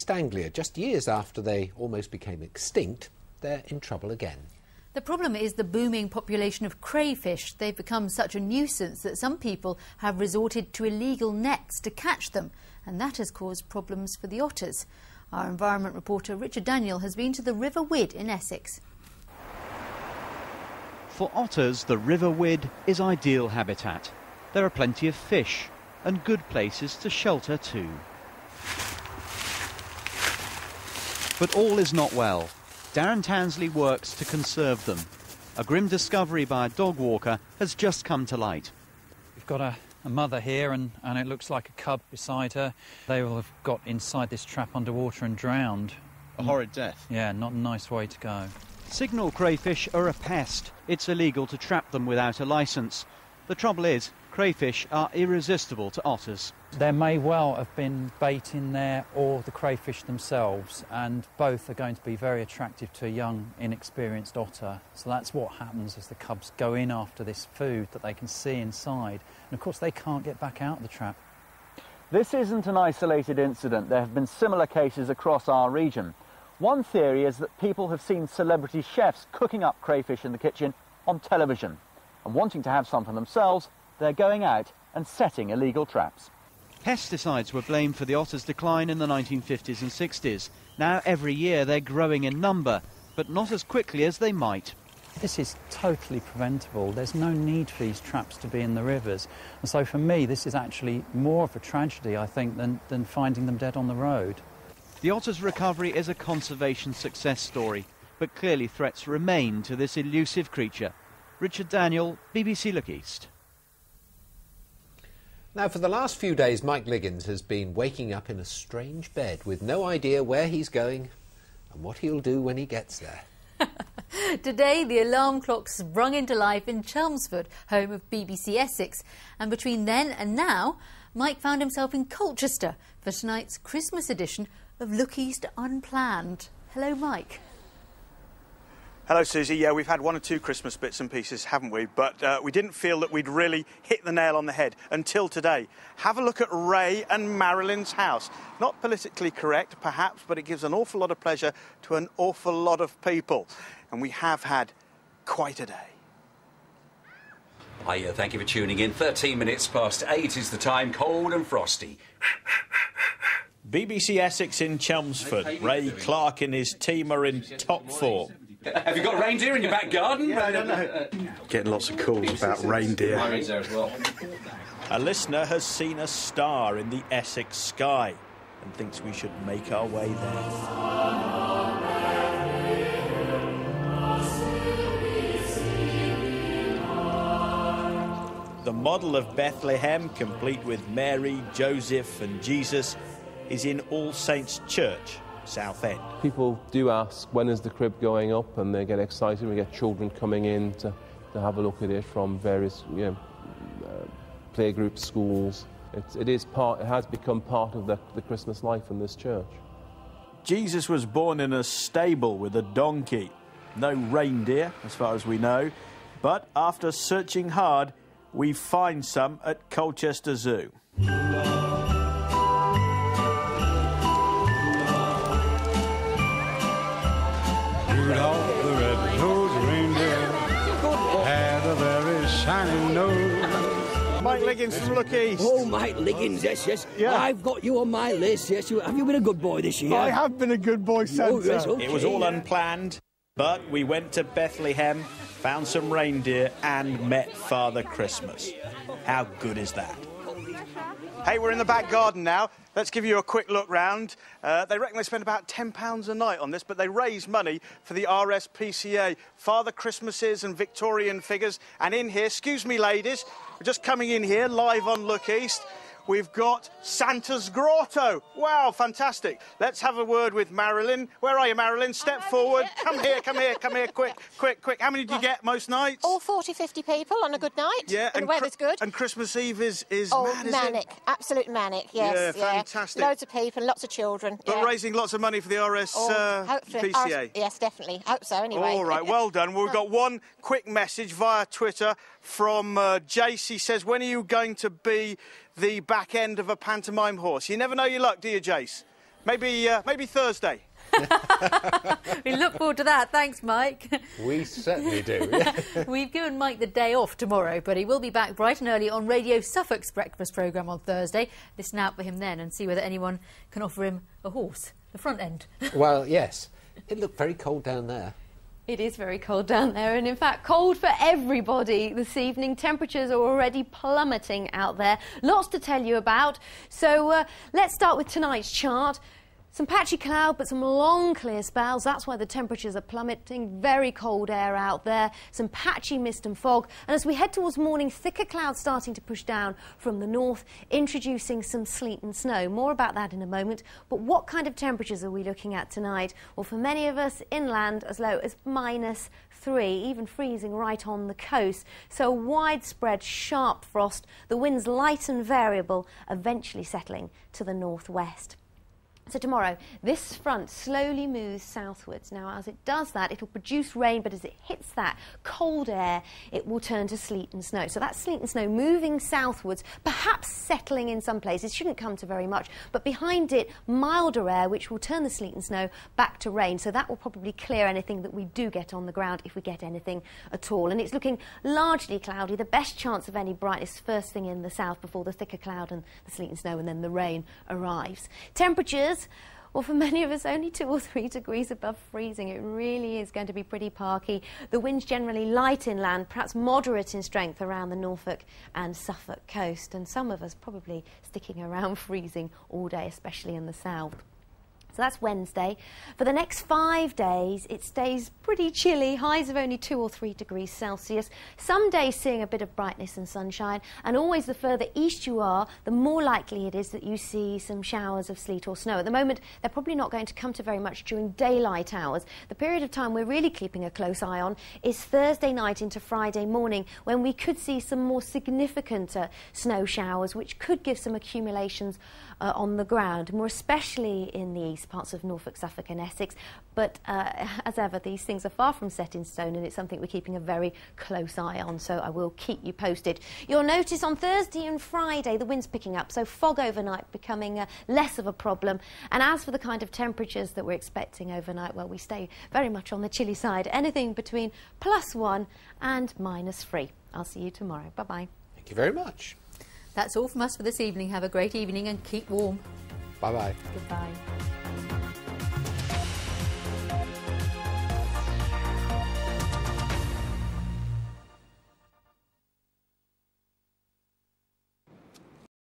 East Anglia, just years after they almost became extinct, they're in trouble again. The problem is the booming population of crayfish. They've become such a nuisance that some people have resorted to illegal nets to catch them, and that has caused problems for the otters. Our environment reporter Richard Daniel has been to the River Wid in Essex. For otters, the River Wid is ideal habitat. There are plenty of fish and good places to shelter too. But all is not well. Darren Tansley works to conserve them. A grim discovery by a dog walker has just come to light. We've got a mother here and it looks like a cub beside her. They will have got inside this trap underwater and drowned. A horrid death. Yeah, not a nice way to go. Signal crayfish are a pest. It's illegal to trap them without a licence. The trouble is, crayfish are irresistible to otters. There may well have been bait in there or the crayfish themselves, and both are going to be very attractive to a young, inexperienced otter. So that's what happens as the cubs go in after this food that they can see inside. And of course they can't get back out of the trap. This isn't an isolated incident. There have been similar cases across our region. One theory is that people have seen celebrity chefs cooking up crayfish in the kitchen on television, and wanting to have some for themselves, they're going out and setting illegal traps. Pesticides were blamed for the otters' decline in the 1950s and 60s. Now every year they're growing in number, but not as quickly as they might. This is totally preventable. There's no need for these traps to be in the rivers. And so for me, this is actually more of a tragedy, I think, than finding them dead on the road. The otter's recovery is a conservation success story, but clearly threats remain to this elusive creature. Richard Daniel, BBC Look East. Now, for the last few days, Mike Liggins has been waking up in a strange bed with no idea where he's going and what he'll do when he gets there. Today, the alarm clock sprung into life in Chelmsford, home of BBC Essex. And between then and now, Mike found himself in Colchester for tonight's Christmas edition of Look East Unplanned. Hello, Mike. Hello, Susie. Yeah, we've had one or two Christmas bits and pieces, haven't we? But we didn't feel that we'd really hit the nail on the head until today. Have a look at Ray and Marilyn's house. Not politically correct, perhaps, but it gives an awful lot of pleasure to an awful lot of people. And we have had quite a day. Hiya, thank you for tuning in. 13 minutes past 8 is the time, cold and frosty. BBC Essex in Chelmsford. Ray Clark and his team are in top form. Have you got reindeer in your back garden? No. Getting lots of calls about reindeer. There as well. A listener has seen a star in the Essex sky and thinks we should make our way there. The model of Bethlehem, complete with Mary, Joseph and Jesus, is in All Saints Church, Southend. People do ask, when is the crib going up, and they get excited. We get children coming in to have a look at it from various playgroups, schools. It has become part of the Christmas life in this church. Jesus was born in a stable with a donkey. No reindeer, as far as we know, but after searching hard, we find some at Colchester Zoo. Rudolph the red-nosed reindeer had a very shiny nose. Mike Liggins from Look East. Oh, Mike Liggins, yes. Yeah. I've got you on my list, yes. Have you been a good boy this year? I have been a good boy, Santa. Oh, yes, okay. It was all unplanned, but we went to Bethlehem, found some reindeer and met Father Christmas. How good is that? Hey, we're in the back garden now. Let's give you a quick look round. They reckon they spend about £10 a night on this, but they raise money for the RSPCA. Father Christmases and Victorian figures. And in here, excuse me, ladies, we're just coming in here live on Look East. We've got Santa's Grotto. Wow, fantastic. Let's have a word with Marilyn. Where are you, Marilyn? Step forward. Come here, quick. How many do you get most nights? All 40, 50 people on a good night. Yeah. And the weather's good. And Christmas Eve is mad, manic. Absolute manic, yes. Yeah, fantastic. Loads of people, lots of children. But raising lots of money for the PCA. Yes, definitely. Hope so, anyway. All right, well done. Well, we've got one quick message via Twitter from Jace. He says, when are you going to be the back end of a pantomime horse? You never know your luck, do you, Jace? Maybe Thursday. We look forward to that. Thanks, Mike. We certainly do. We've given Mike the day off tomorrow, but he will be back bright and early on Radio Suffolk's breakfast programme on Thursday. Listen out for him then and see whether anyone can offer him a horse, the front end. Well, yes. It looked very cold down there. It is very cold down there, and in fact cold for everybody this evening. Temperatures are already plummeting out there. Lots to tell you about. So let's start with tonight's chart. Some patchy cloud, but some long clear spells. That's why the temperatures are plummeting. Very cold air out there. Some patchy mist and fog. And as we head towards morning, thicker clouds starting to push down from the north, introducing some sleet and snow. More about that in a moment. But what kind of temperatures are we looking at tonight? Well, for many of us, inland as low as -3, even freezing right on the coast. So widespread sharp frost. The winds light and variable, eventually settling to the northwest. So tomorrow, this front slowly moves southwards. Now, as it does that, it will produce rain, but as it hits that cold air, it will turn to sleet and snow. So that's sleet and snow moving southwards, perhaps settling in some places. Shouldn't come to very much, but behind it, milder air, which will turn the sleet and snow back to rain. So that will probably clear anything that we do get on the ground, if we get anything at all. And it's looking largely cloudy. The best chance of any brightness first thing in the south before the thicker cloud and the sleet and snow, and then the rain arrives. Temperatures, well, for many of us, only 2 or 3 degrees above freezing. It really is going to be pretty parky. The winds generally light inland, perhaps moderate in strength around the Norfolk and Suffolk coast. And some of us probably sticking around freezing all day, especially in the south. So that's Wednesday. For the next 5 days, it stays pretty chilly, highs of only 2 or 3 degrees Celsius. Some days seeing a bit of brightness and sunshine, and always the further east you are, the more likely it is that you see some showers of sleet or snow. At the moment, they're probably not going to come to very much during daylight hours. The period of time we're really keeping a close eye on is Thursday night into Friday morning, when we could see some more significant snow showers, which could give some accumulations on the ground, more especially in the east parts of Norfolk, Suffolk and Essex. But as ever, these things are far from set in stone, and it's something we're keeping a very close eye on, so I will keep you posted. You'll notice on Thursday and Friday the wind's picking up, so fog overnight becoming less of a problem. And as for the kind of temperatures that we're expecting overnight, well, we stay very much on the chilly side, anything between +1 and -3. I'll see you tomorrow. Bye-bye. Thank you very much. That's all from us for this evening. Have a great evening and keep warm. Bye-bye. Goodbye.